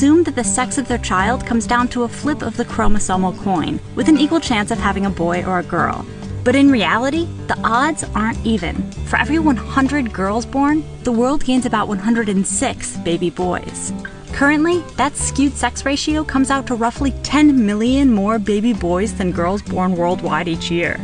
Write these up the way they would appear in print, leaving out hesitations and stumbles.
assume that the sex of their child comes down to a flip of the chromosomal coin, with an equal chance of having a boy or a girl. But in reality, the odds aren't even. For every 100 girls born, the world gains about 106 baby boys. Currently, that skewed sex ratio comes out to roughly 10 million more baby boys than girls born worldwide each year.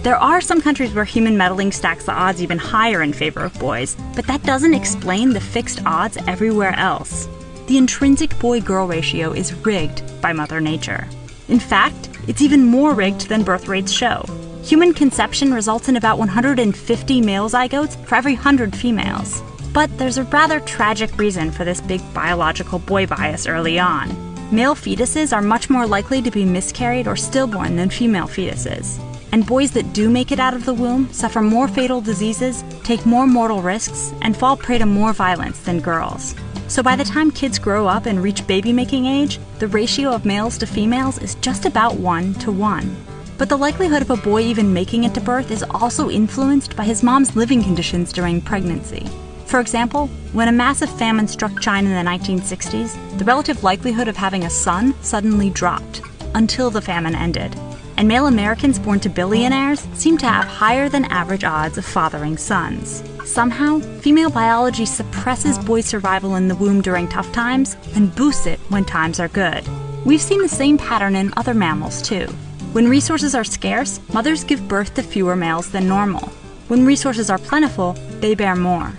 There are some countries where human meddling stacks the odds even higher in favor of boys, but that doesn't explain the fixed odds everywhere else. The intrinsic boy-girl ratio is rigged by Mother Nature. In fact, it's even more rigged than birth rates show. Human conception results in about 150 male zygotes for every 100 females. But there's a rather tragic reason for this big biological boy bias early on. Male fetuses are much more likely to be miscarried or stillborn than female fetuses. And boys that do make it out of the womb suffer more fatal diseases, take more mortal risks, and fall prey to more violence than girls. So by the time kids grow up and reach baby-making age, the ratio of males to females is just about 1 to 1. But the likelihood of a boy even making it to birth is also influenced by his mom's living conditions during pregnancy. For example, when a massive famine struck China in the 1960s, the relative likelihood of having a son suddenly dropped, until the famine ended. And male Americans born to billionaires seem to have higher than average odds of fathering sons. Somehow, female biology suppresses boy survival in the womb during tough times and boosts it when times are good. We've seen the same pattern in other mammals too. When resources are scarce, mothers give birth to fewer males than normal. When resources are plentiful, they bear more.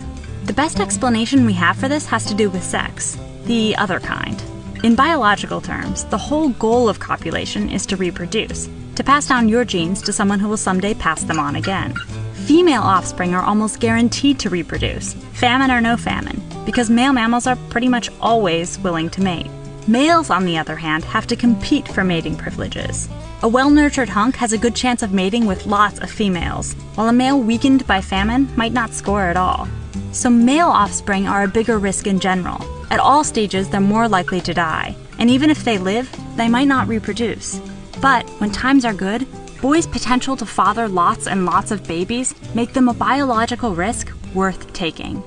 The best explanation we have for this has to do with sex, the other kind. In biological terms, the whole goal of copulation is to reproduce, to pass down your genes to someone who will someday pass them on again. Female offspring are almost guaranteed to reproduce, famine or no famine, because male mammals are pretty much always willing to mate. Males, on the other hand, have to compete for mating privileges. A well-nurtured hunk has a good chance of mating with lots of females, while a male weakened by famine might not score at all. So male offspring are a bigger risk in general. At all stages, they're more likely to die, and even if they live, they might not reproduce. But when times are good, boys' potential to father lots and lots of babies make them a biological risk worth taking.